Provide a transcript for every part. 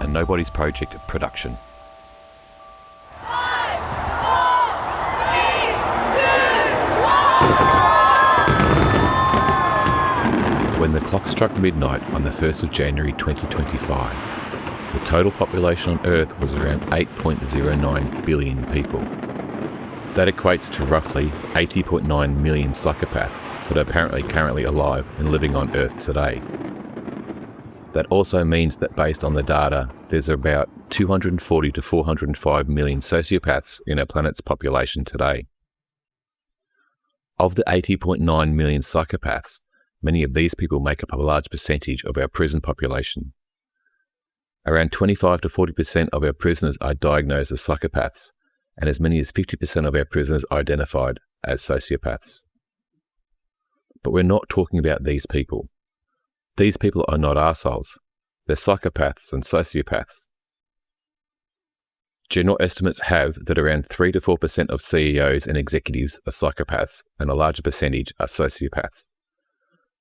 a Nobody's Project production. 5, 4, 3, 2, 1. When the clock struck midnight on the 1st of January 2025, the total population on Earth was around 8.09 billion people. That equates to roughly 80.9 million psychopaths that are apparently currently alive and living on Earth today. That also means that based on the data, there's about 240 to 405 million sociopaths in our planet's population today. Of the 80.9 million psychopaths, many of these people make up a large percentage of our prison population. Around 25 to 40% of our prisoners are diagnosed as psychopaths, and as many as 50% of our prisoners are identified as sociopaths. But we're not talking about these people. These people are not arseholes. They're psychopaths and sociopaths. General estimates have that around 3 to 4% of CEOs and executives are psychopaths, and a larger percentage are sociopaths.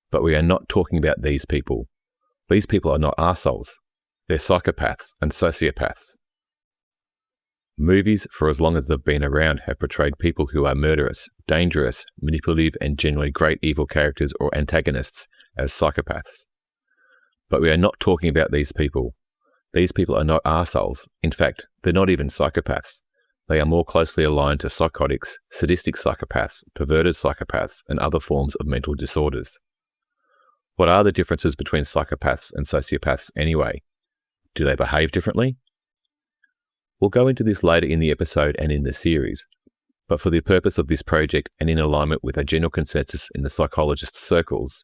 But we are not talking about these people. These people are not arseholes. They're psychopaths and sociopaths. Movies, for as long as they've been around, have portrayed people who are murderous, dangerous, manipulative, and generally great evil characters or antagonists as psychopaths. But we are not talking about these people. These people are not arseholes. In fact, they're not even psychopaths. They are more closely aligned to psychotics, sadistic psychopaths, perverted psychopaths, and other forms of mental disorders. What are the differences between psychopaths and sociopaths anyway? Do they behave differently? We'll go into this later in the episode and in the series, but for the purpose of this project and in alignment with a general consensus in the psychologist circles,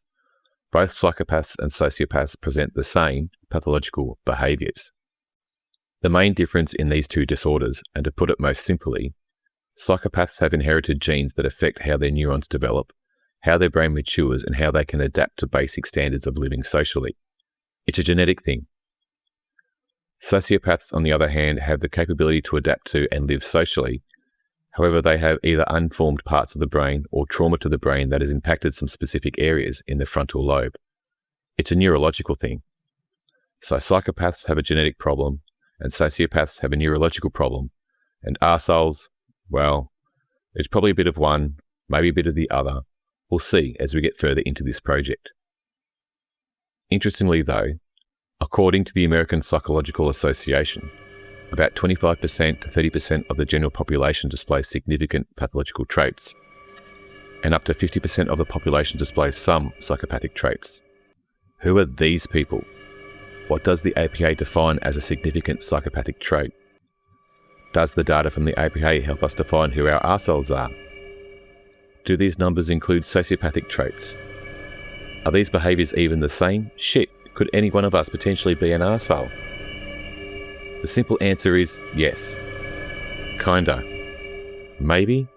both psychopaths and sociopaths present the same pathological behaviours. The main difference in these two disorders, and to put it most simply, psychopaths have inherited genes that affect how their neurons develop, how their brain matures, and how they can adapt to basic standards of living socially. It's a genetic thing. Sociopaths, on the other hand, have the capability to adapt to and live socially. However, they have either unformed parts of the brain or trauma to the brain that has impacted some specific areas in the frontal lobe. It's a neurological thing. So psychopaths have a genetic problem, and sociopaths have a neurological problem. And arseholes, well, it's probably a bit of one, maybe a bit of the other. We'll see as we get further into this project. Interestingly though, according to the American Psychological Association, about 25% to 30% of the general population displays significant pathological traits, and up to 50% of the population displays some psychopathic traits. Who are these people? What does the APA define as a significant psychopathic trait? Does the data from the APA help us define who our arseholes are? Do these numbers include sociopathic traits? Are these behaviours even the same? Shit, could any one of us potentially be an arsehole? The simple answer is yes. Kinda. Maybe?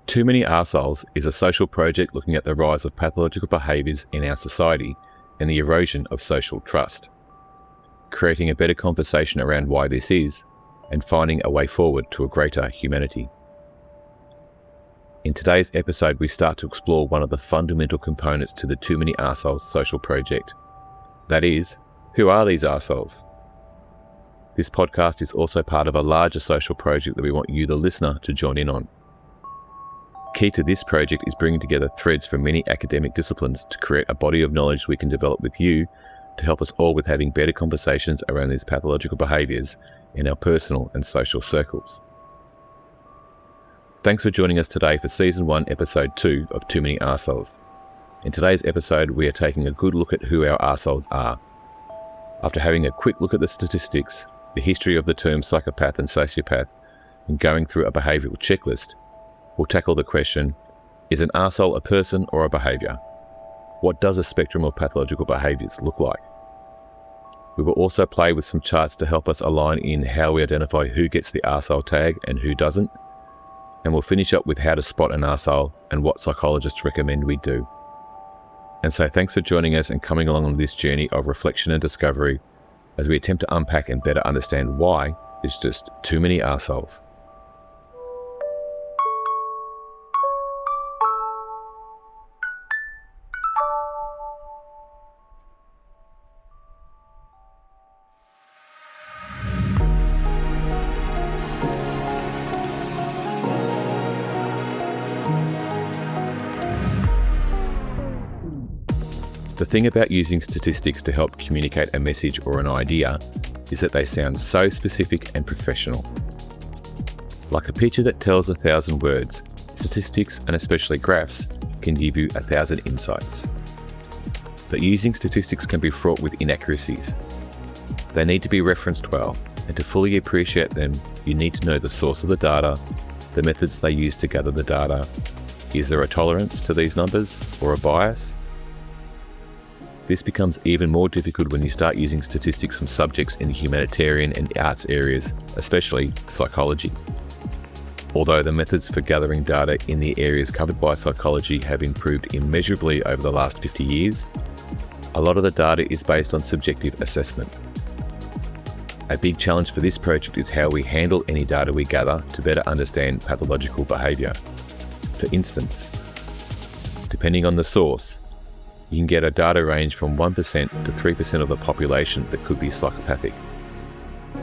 Too Many Arseholes is a social project looking at the rise of pathological behaviours in our society and the erosion of social trust, creating a better conversation around why this is, and finding a way forward to a greater humanity. In today's episode, we start to explore one of the fundamental components to the Too Many Arseholes social project. That is, who are these arseholes? This podcast is also part of a larger social project that we want you, the listener, to join in on. Key to this project is bringing together threads from many academic disciplines to create a body of knowledge we can develop with you to help us all with having better conversations around these pathological behaviours in our personal and social circles. Thanks for joining us today for Season 1, Episode 2 of Too Many Arseholes. In today's episode, we are taking a good look at who our arseholes are. After having a quick look at the statistics, the history of the term psychopath and sociopath, and going through a behavioural checklist, we'll tackle the question, is an arsehole a person or a behaviour? What does a spectrum of pathological behaviours look like? We will also play with some charts to help us align in how we identify who gets the arsehole tag and who doesn't. and we'll finish up with how to spot an arsehole and what psychologists recommend we do. And so thanks for joining us and coming along on this journey of reflection and discovery as we attempt to unpack and better understand why there's just too many arseholes. The thing about using statistics to help communicate a message or an idea is that they sound so specific and professional. Like a picture that tells 1,000 words, statistics, and especially graphs, can give you 1,000 insights. But using statistics can be fraught with inaccuracies. They need to be referenced well, and to fully appreciate them, you need to know the source of the data, the methods they use to gather the data. Is there a tolerance to these numbers or a bias? This becomes even more difficult when you start using statistics from subjects in the humanitarian and arts areas, especially psychology. Although the methods for gathering data in the areas covered by psychology have improved immeasurably over the last 50 years, a lot of the data is based on subjective assessment. A big challenge for this project is how we handle any data we gather to better understand pathological behaviour. For instance, depending on the source, you can get a data range from 1% to 3% of the population that could be psychopathic.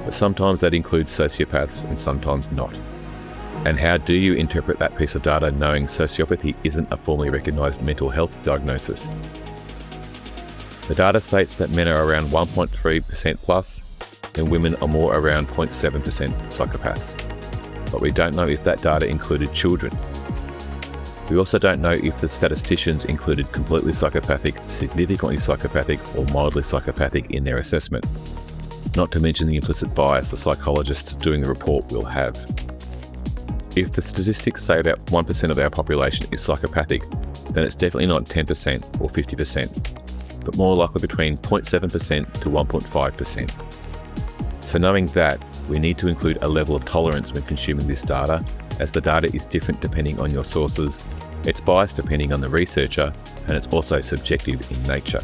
But sometimes that includes sociopaths and sometimes not. And how do you interpret that piece of data knowing sociopathy isn't a formally recognised mental health diagnosis? The data states that men are around 1.3% plus and women are more around 0.7% psychopaths. But we don't know if that data included children. We also don't know if the statisticians included completely psychopathic, significantly psychopathic, or mildly psychopathic in their assessment, not to mention the implicit bias the psychologists doing the report will have. If the statistics say about 1% of our population is psychopathic, then it's definitely not 10% or 50%, but more likely between 0.7% to 1.5%. So knowing that, we need to include a level of tolerance when consuming this data, as the data is different depending on your sources, it's biased depending on the researcher, and it's also subjective in nature.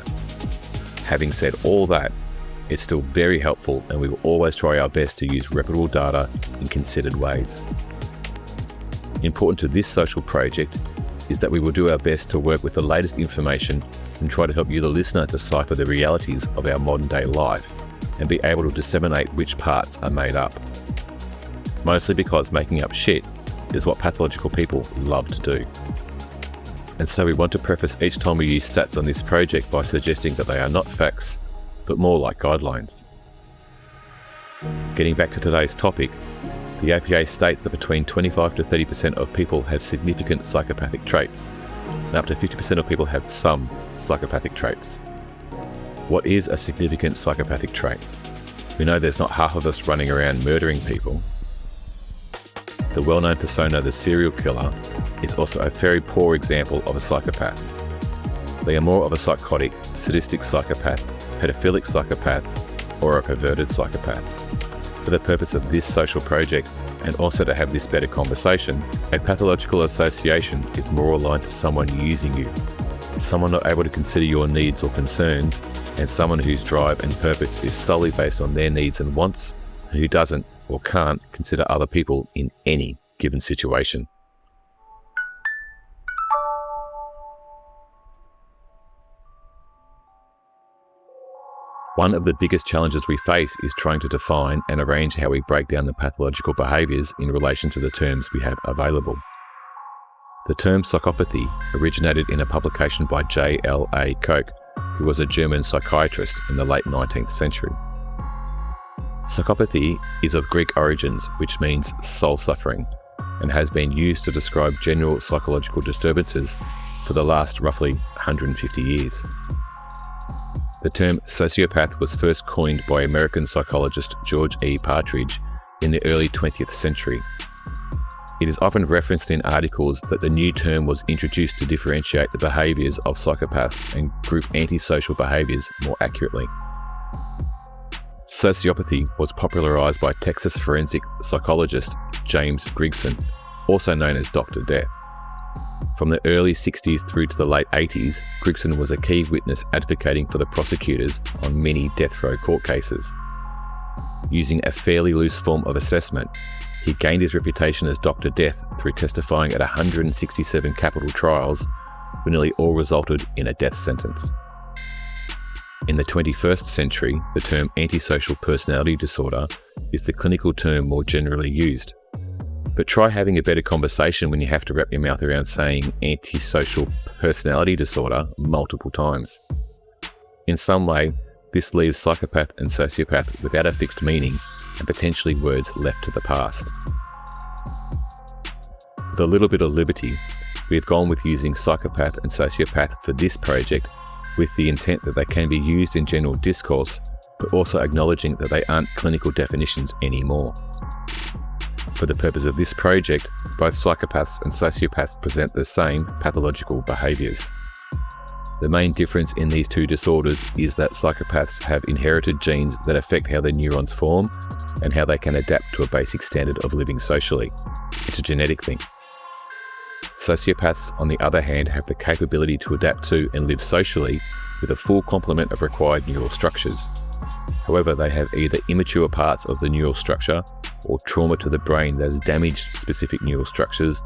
Having said all that, it's still very helpful, and we will always try our best to use reputable data in considered ways. Important to this social project is that we will do our best to work with the latest information and try to help you, the listener, decipher the realities of our modern day life and be able to disseminate which parts are made up. Mostly because making up shit is what pathological people love to do. And so we want to preface each time we use stats on this project by suggesting that they are not facts, but more like guidelines. Getting back to today's topic, the APA states that between 25 to 30% of people have significant psychopathic traits, and up to 50% of people have some psychopathic traits. What is a significant psychopathic trait? We know there's not half of us running around murdering people. The well-known persona, the serial killer, is also a very poor example of a psychopath. They are more of a psychotic, sadistic psychopath, pedophilic psychopath, or a perverted psychopath. For the purpose of this social project, and also to have this better conversation, a pathological association is more aligned to someone using you, someone not able to consider your needs or concerns, and someone whose drive and purpose is solely based on their needs and wants, and who doesn't or can't consider other people in any given situation. One of the biggest challenges we face is trying to define and arrange how we break down the pathological behaviours in relation to the terms we have available. The term psychopathy originated in a publication by J.L.A. Koch, who was a German psychiatrist in the late 19th century. Psychopathy is of Greek origins, which means soul suffering, and has been used to describe general psychological disturbances for the last roughly 150 years. The term sociopath was first coined by American psychologist George E. Partridge in the early 20th century. It is often referenced in articles that the new term was introduced to differentiate the behaviours of psychopaths and group antisocial behaviours more accurately. Sociopathy was popularised by Texas forensic psychologist James Grigson also known as Dr. Death. From the early 60s through to the late 80s, Grigson was a key witness advocating for the prosecutors on many death row court cases. Using a fairly loose form of assessment, he gained his reputation as Dr. Death through testifying at 167 capital trials, where nearly all resulted in a death sentence. In the 21st century, the term antisocial personality disorder is the clinical term more generally used. But try having a better conversation when you have to wrap your mouth around saying antisocial personality disorder multiple times. In some way, this leaves psychopath and sociopath without a fixed meaning and potentially words left to the past. With a little bit of liberty, we have gone with using psychopath and sociopath for this project with the intent that they can be used in general discourse, but also acknowledging that they aren't clinical definitions anymore. For the purpose of this project, both psychopaths and sociopaths present the same pathological behaviours. The main difference in these two disorders is that psychopaths have inherited genes that affect how their neurons form and how they can adapt to a basic standard of living socially. It's a genetic thing. Sociopaths, on the other hand, have the capability to adapt to and live socially with a full complement of required neural structures. However, they have either immature parts of the neural structure or trauma to the brain that has damaged specific neural structures,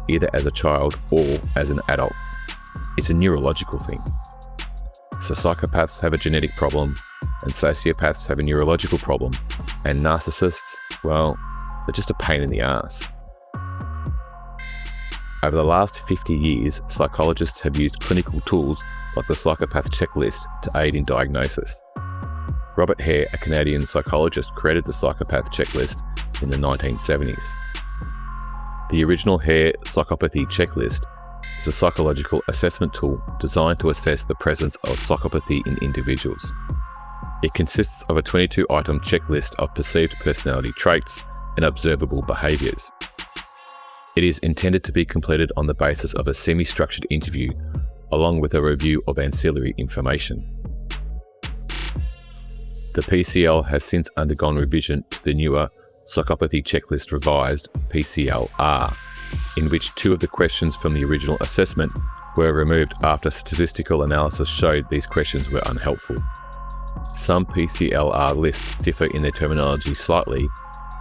either as a child or as an adult. It's a neurological thing. So psychopaths have a genetic problem, and sociopaths have a neurological problem, and narcissists, well, they're just a pain in the ass. Over the last 50 years, psychologists have used clinical tools like the psychopath checklist to aid in diagnosis. Robert Hare, a Canadian psychologist, created the psychopath checklist in the 1970s. The original Hare psychopathy checklist is a psychological assessment tool designed to assess the presence of psychopathy in individuals. It consists of a 22-item checklist of perceived personality traits and observable behaviours. It is intended to be completed on the basis of a semi-structured interview, along with a review of ancillary information. The PCL has since undergone revision to the newer Psychopathy Checklist Revised, PCL-R, in which two of the questions from the original assessment were removed after statistical analysis showed these questions were unhelpful. Some PCL-R lists differ in their terminology slightly.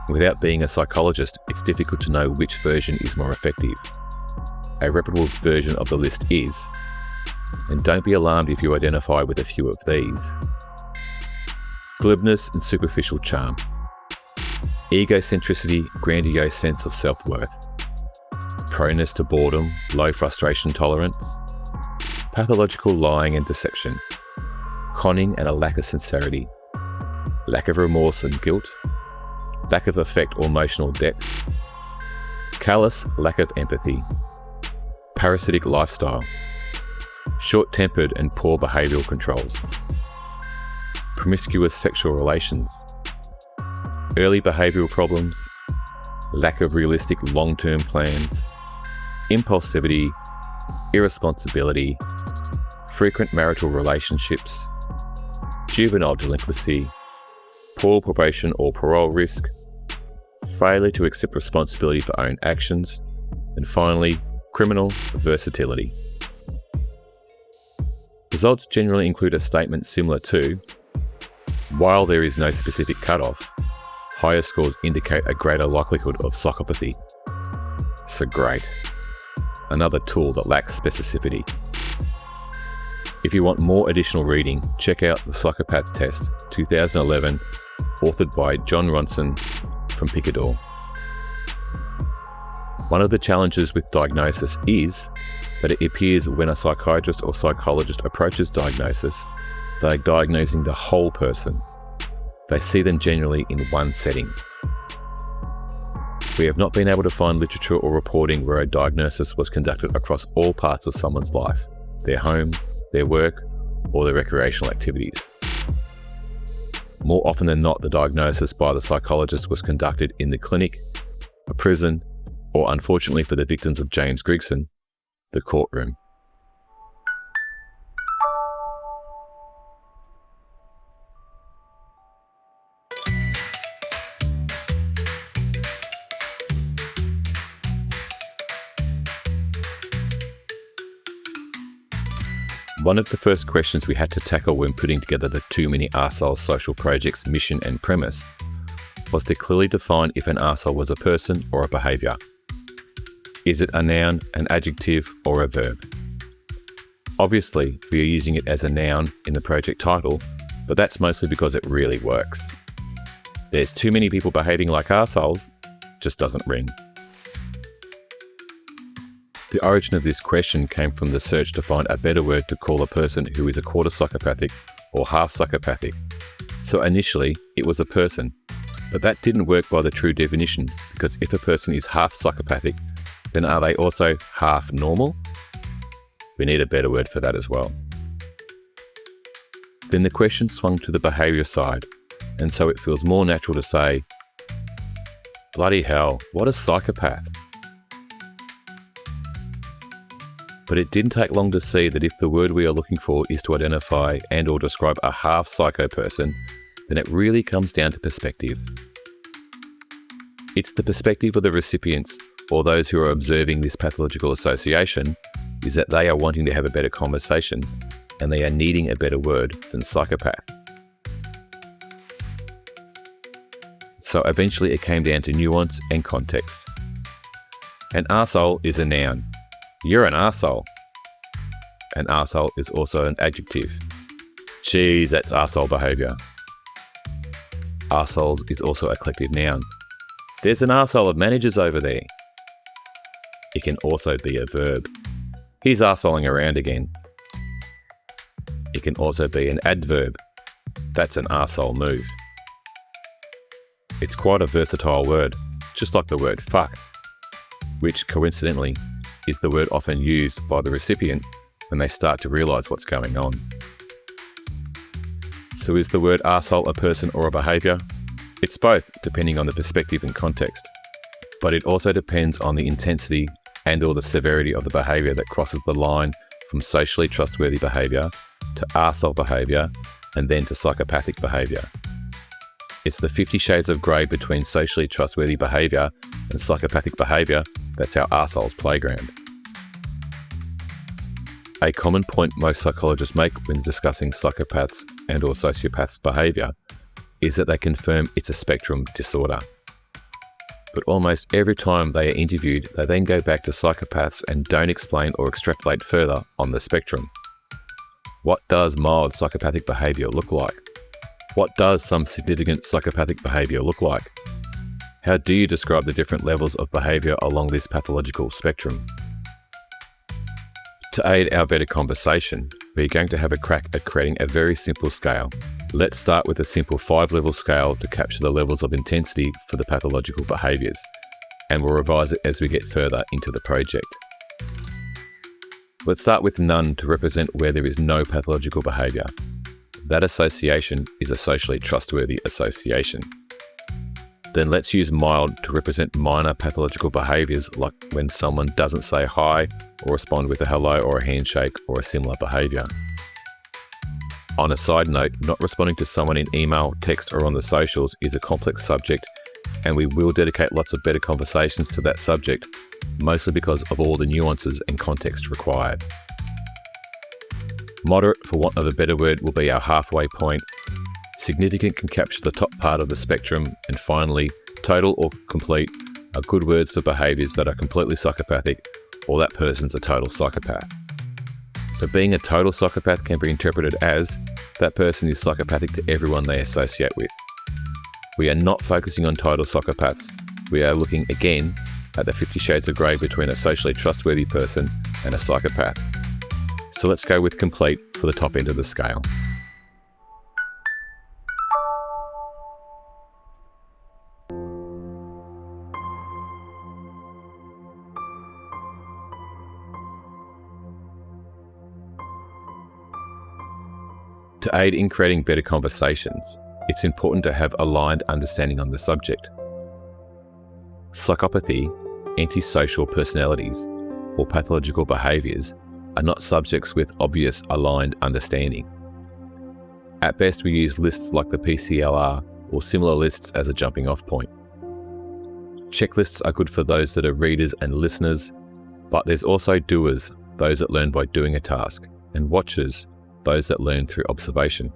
Without being a psychologist, it's difficult to know which version is more effective. A reputable version of the list is, and don't be alarmed if you identify with a few of these: glibness and superficial charm, egocentricity, grandiose sense of self-worth, proneness to boredom, low frustration tolerance, pathological lying and deception, conning and a lack of sincerity, lack of remorse and guilt, lack of affect or emotional depth, callous, lack of empathy, parasitic lifestyle, short-tempered and poor behavioural controls, promiscuous sexual relations, early behavioural problems, lack of realistic long-term plans, impulsivity, irresponsibility, frequent marital relationships, juvenile delinquency, poor probation or parole risk, failure to accept responsibility for own actions, and finally, criminal versatility. Results generally include a statement similar to, while there is no specific cutoff, higher scores indicate a greater likelihood of psychopathy. So great. Another tool that lacks specificity. If you want more additional reading, check out the Psychopath Test 2011, authored by John Ronson from Picador. One of the challenges with diagnosis is that it appears when a psychiatrist or psychologist approaches diagnosis, they are diagnosing the whole person. They see them generally in one setting. We have not been able to find literature or reporting where a diagnosis was conducted across all parts of someone's life, their home, their work, or their recreational activities. More often than not, the diagnosis by the psychologist was conducted in the clinic, a prison, or unfortunately for the victims of James Grigson, the courtroom. One of the first questions we had to tackle when putting together the Too Many Arseholes social project's mission and premise was to clearly define if an arsehole was a person or a behaviour. Is it a noun, an adjective, or a verb? Obviously, we are using it as a noun in the project title, but that's mostly because it really works. There's too many people behaving like arseholes just doesn't ring. The origin of this question came from the search to find a better word to call a person who is a quarter psychopathic or half psychopathic. So initially, it was a person, but that didn't work by the true definition, because if a person is half psychopathic, then are they also half normal? We need a better word for that as well. Then the question swung to the behaviour side, and so it feels more natural to say, bloody hell, what a psychopath. But it didn't take long to see that if the word we are looking for is to identify and or describe a half psycho person, then it really comes down to perspective. It's the perspective of the recipients, or those who are observing this pathological association, is that they are wanting to have a better conversation, and they are needing a better word than psychopath. So eventually it came down to nuance and context. An arsehole is a noun. You're an arsehole. An arsehole is also an adjective. Geez, that's arsehole behaviour. Arseholes is also a collective noun. There's an arsehole of managers over there. It can also be a verb. He's arseholing around again. It can also be an adverb. That's an arsehole move. It's quite a versatile word, just like the word fuck, which coincidentally is the word often used by the recipient when they start to realise what's going on. So is the word arsehole a person or a behaviour? It's both, depending on the perspective and context. But it also depends on the intensity and or the severity of the behaviour that crosses the line from socially trustworthy behaviour to arsehole behaviour and then to psychopathic behaviour. It's the 50 shades of grey between socially trustworthy behaviour and psychopathic behaviour that's our arsehole's playground. A common point most psychologists make when discussing psychopaths and or sociopaths' behaviour is that they confirm it's a spectrum disorder. But almost every time they are interviewed, they then go back to psychopaths and don't explain or extrapolate further on the spectrum. What does mild psychopathic behaviour look like? What does some significant psychopathic behaviour look like? How do you describe the different levels of behaviour along this pathological spectrum? To aid our better conversation, we're going to have a crack at creating a very simple scale. Let's start with a simple 5-level scale to capture the levels of intensity for the pathological behaviours, and we'll revise it as we get further into the project. Let's start with none to represent where there is no pathological behaviour. That association is a socially trustworthy association. Then let's use mild to represent minor pathological behaviours, like when someone doesn't say hi or respond with a hello or a handshake or a similar behaviour. On a side note, not responding to someone in email, text or on the socials is a complex subject, and we will dedicate lots of better conversations to that subject, mostly because of all the nuances and context required. Moderate, for want of a better word, will be our halfway point. Significant can capture the top part of the spectrum, and finally, total or complete are good words for behaviours that are completely psychopathic, or that person's a total psychopath. But being a total psychopath can be interpreted as that person is psychopathic to everyone they associate with. We are not focusing on total psychopaths. We are looking again at the 50 shades of grey between a socially trustworthy person and a psychopath. So let's go with complete for the top end of the scale. To aid in creating better conversations, it's important to have aligned understanding on the subject. Psychopathy, antisocial personalities, or pathological behaviours are not subjects with obvious aligned understanding. At best, we use lists like the PCLR or similar lists as a jumping off point. Checklists are good for those that are readers and listeners, but there's also doers, those that learn by doing a task, and watchers those that learn through observation.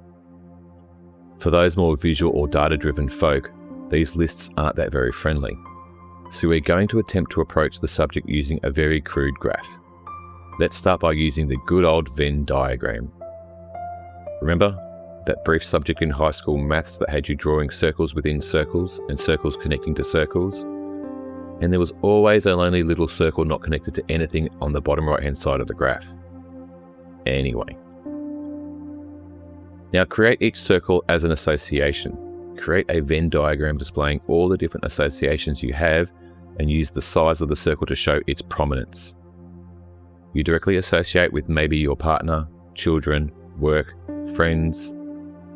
For those more visual or data-driven folk, these lists aren't that very friendly. So we're going to attempt to approach the subject using a very crude graph. Let's start by using the good old Venn diagram. Remember that brief subject in high school maths that had you drawing circles within circles and circles connecting to circles? And there was always a lonely little circle not connected to anything on the bottom right hand side of the graph. Anyway. Now create each circle as an association. Create a Venn diagram displaying all the different associations you have and use the size of the circle to show its prominence. You directly associate with maybe your partner, children, work, friends.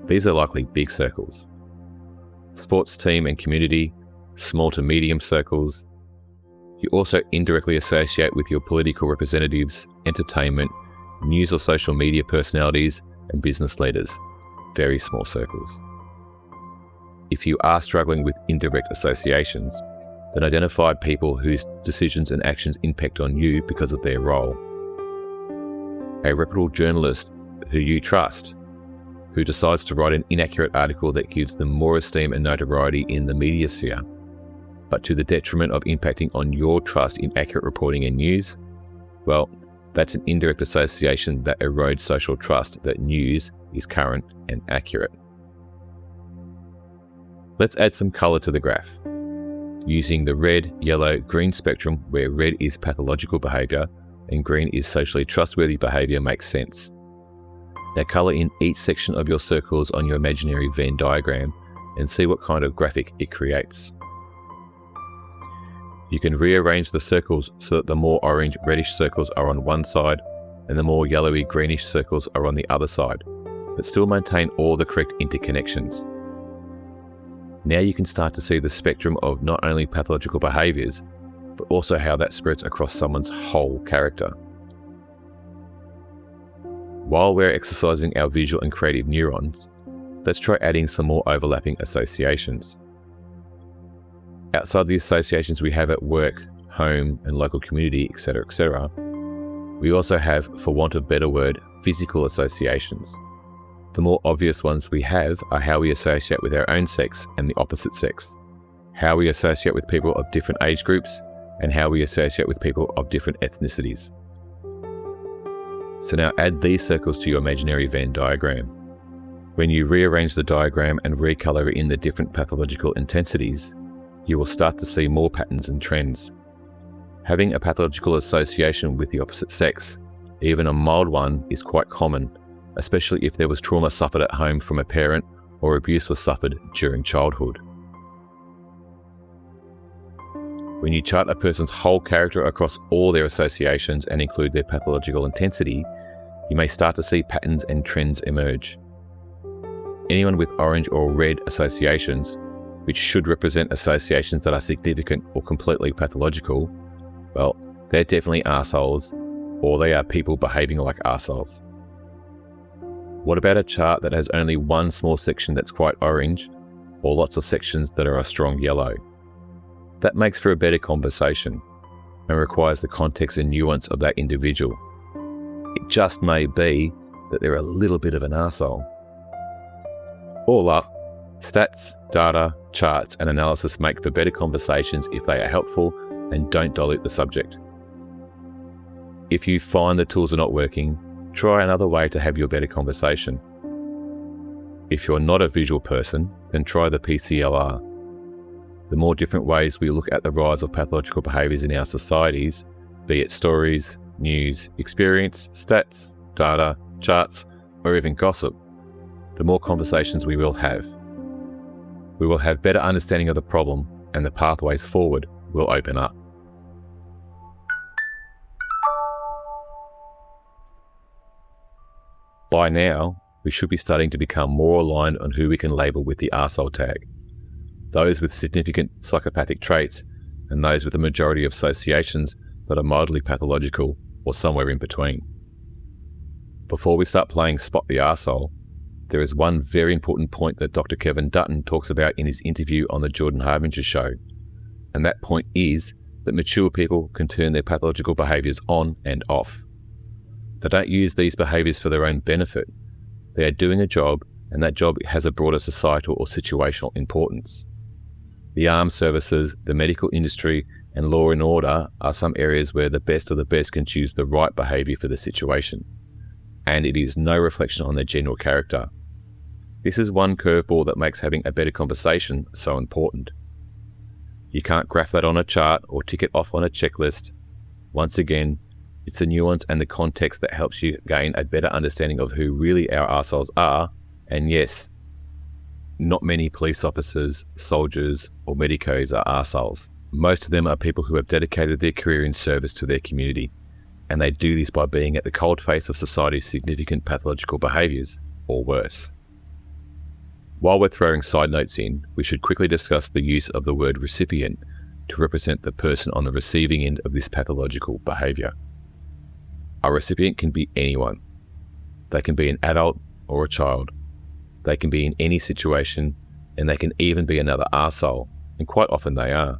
These are likely big circles. Sports team and community, small to medium circles. You also indirectly associate with your political representatives, entertainment, news or social media personalities, and business leaders, very small circles. If you are struggling with indirect associations, then identify people whose decisions and actions impact on you because of their role. A reputable journalist who you trust, who decides to write an inaccurate article that gives them more esteem and notoriety in the media sphere, but to the detriment of impacting on your trust in accurate reporting and news, well, that's an indirect association that erodes social trust that news is current and accurate. Let's add some colour to the graph. Using the red, yellow, green spectrum, where red is pathological behaviour and green is socially trustworthy behaviour, makes sense. Now colour in each section of your circles on your imaginary Venn diagram and see what kind of graphic it creates. You can rearrange the circles so that the more orange reddish circles are on one side and the more yellowy greenish circles are on the other side, but still maintain all the correct interconnections. Now you can start to see the spectrum of not only pathological behaviours, but also how that spreads across someone's whole character. While we're exercising our visual and creative neurons, let's try adding some more overlapping associations. Outside the associations we have at work, home, and local community, etc., we also have, for want of a better word, physical associations. The more obvious ones we have are how we associate with our own sex and the opposite sex, how we associate with people of different age groups, and how we associate with people of different ethnicities. So now add these circles to your imaginary Venn diagram. When you rearrange the diagram and recolor in the different pathological intensities, you will start to see more patterns and trends. Having a pathological association with the opposite sex, even a mild one, is quite common, especially if there was trauma suffered at home from a parent or abuse was suffered during childhood. When you chart a person's whole character across all their associations and include their pathological intensity, you may start to see patterns and trends emerge. Anyone with orange or red associations, which should represent associations that are significant or completely pathological, well, they're definitely arseholes, or they are people behaving like arseholes. What about a chart that has only one small section that's quite orange, or lots of sections that are a strong yellow? That makes for a better conversation and requires the context and nuance of that individual. It just may be that they're a little bit of an arsehole. All up, stats, data, charts, and analysis make for better conversations if they are helpful and don't dilute the subject. If you find the tools are not working, try another way to have your better conversation. If you're not a visual person, then try the PCLR. The more different ways we look at the rise of pathological behaviours in our societies, be it stories, news, experience, stats, data, charts, or even gossip, the more conversations we will have. We will have better understanding of the problem, and the pathways forward will open up. By now, we should be starting to become more aligned on who we can label with the arsehole tag. Those with significant psychopathic traits, and those with a majority of associations that are mildly pathological or somewhere in between. Before we start playing Spot the Arsehole, there is one very important point that Dr. Kevin Dutton talks about in his interview on the Jordan Harbinger show, and that point is that mature people can turn their pathological behaviours on and off. They don't use these behaviours for their own benefit. They are doing a job, and that job has a broader societal or situational importance. The armed services, the medical industry, and law and order are some areas where the best of the best can choose the right behaviour for the situation, and it is no reflection on their general character. This is one curveball that makes having a better conversation so important. You can't graph that on a chart or tick it off on a checklist. Once again, it's the nuance and the context that helps you gain a better understanding of who really our arseholes are, and yes, not many police officers, soldiers, or medicos are arseholes. Most of them are people who have dedicated their career in service to their community, and they do this by being at the cold face of society's significant pathological behaviours, or worse. While we're throwing side notes in, we should quickly discuss the use of the word recipient to represent the person on the receiving end of this pathological behaviour. A recipient can be anyone. They can be an adult or a child. They can be in any situation, and they can even be another arsehole, and quite often they are.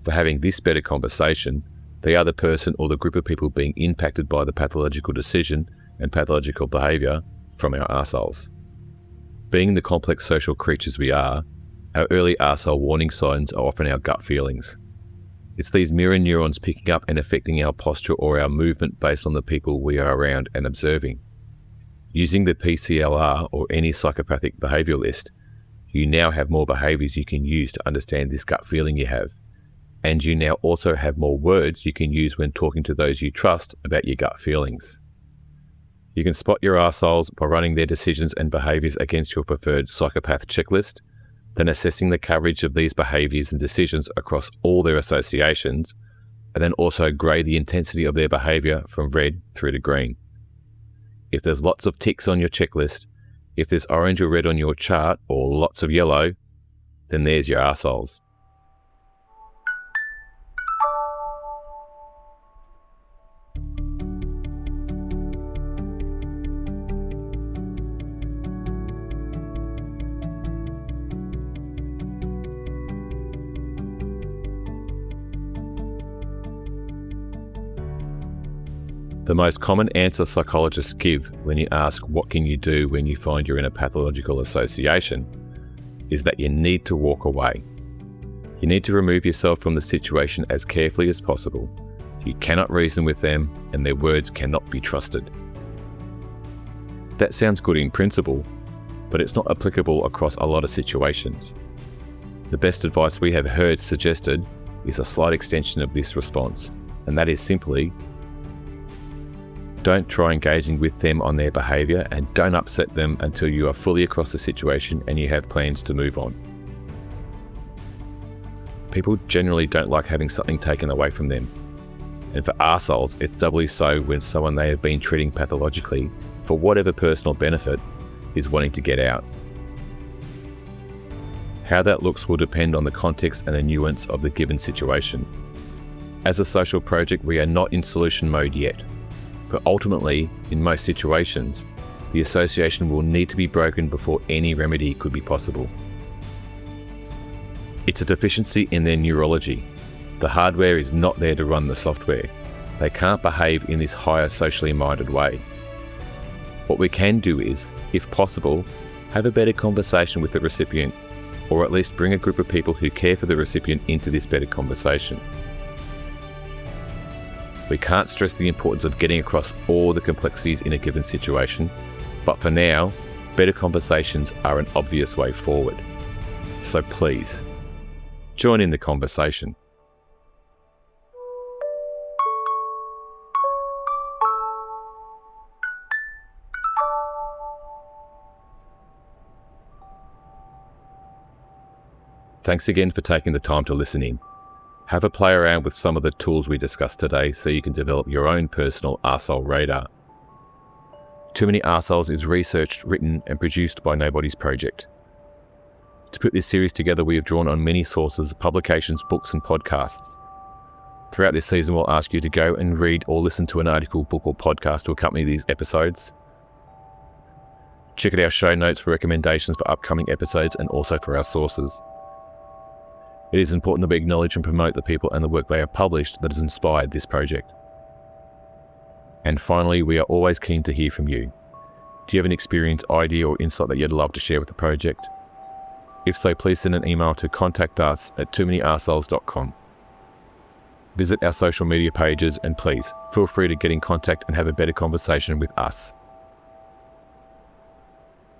For having this better conversation, they are the person or the group of people being impacted by the pathological decision and pathological behaviour from our arseholes. Being the complex social creatures we are, our early arsehole warning signs are often our gut feelings. It's these mirror neurons picking up and affecting our posture or our movement based on the people we are around and observing. Using the PCLR or any psychopathic behaviouralist, you now have more behaviours you can use to understand this gut feeling you have. And you now also have more words you can use when talking to those you trust about your gut feelings. You can spot your arseholes by running their decisions and behaviours against your preferred psychopath checklist, then assessing the coverage of these behaviours and decisions across all their associations, and then also grade the intensity of their behaviour from red through to green. If there's lots of ticks on your checklist, if there's orange or red on your chart, or lots of yellow, then there's your arseholes. The most common answer psychologists give when you ask what can you do when you find you're in a pathological association is that you need to walk away. You need to remove yourself from the situation as carefully as possible. You cannot reason with them, and their words cannot be trusted. That sounds good in principle, but it's not applicable across a lot of situations. The best advice we have heard suggested is a slight extension of this response, and that is simply, don't try engaging with them on their behaviour, and don't upset them until you are fully across the situation and you have plans to move on. People generally don't like having something taken away from them. And for arseholes, it's doubly so when someone they have been treating pathologically, for whatever personal benefit, is wanting to get out. How that looks will depend on the context and the nuance of the given situation. As a social project, we are not in solution mode yet. But ultimately, in most situations, the association will need to be broken before any remedy could be possible. It's a deficiency in their neurology. The hardware is not there to run the software. They can't behave in this higher socially minded way. What we can do is, if possible, have a better conversation with the recipient, or at least bring a group of people who care for the recipient into this better conversation. We can't stress the importance of getting across all the complexities in a given situation, but for now, better conversations are an obvious way forward. So please, join in the conversation. Thanks again for taking the time to listen in. Have a play around with some of the tools we discussed today so you can develop your own personal arsehole radar. Too Many Arseholes is researched, written and produced by Nobody's Project. To put this series together, we have drawn on many sources, publications, books and podcasts. Throughout this season, we'll ask you to go and read or listen to an article, book or podcast to accompany these episodes. Check out our show notes for recommendations for upcoming episodes and also for our sources. It is important that we acknowledge and promote the people and the work they have published that has inspired this project. And finally, we are always keen to hear from you. Do you have an experience, idea, or insight that you'd love to share with the project? If so, please send an email to contactus@toomanyarseholes.com. Visit our social media pages and please feel free to get in contact and have a better conversation with us.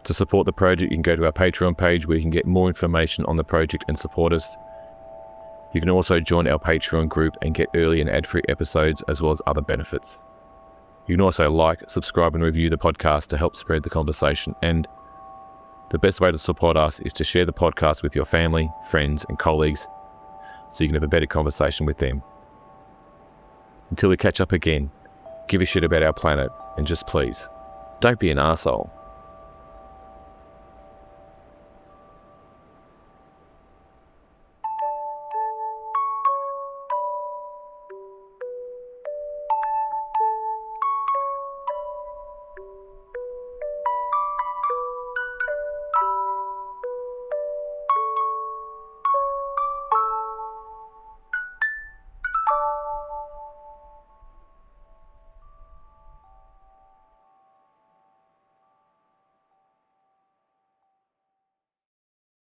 To support the project, you can go to our Patreon page where you can get more information on the project and support us. You can also join our Patreon group and get early and ad-free episodes as well as other benefits. You can also like, subscribe and review the podcast to help spread the conversation, and the best way to support us is to share the podcast with your family, friends and colleagues so you can have a better conversation with them. Until we catch up again, give a shit about our planet and just please, don't be an arsehole.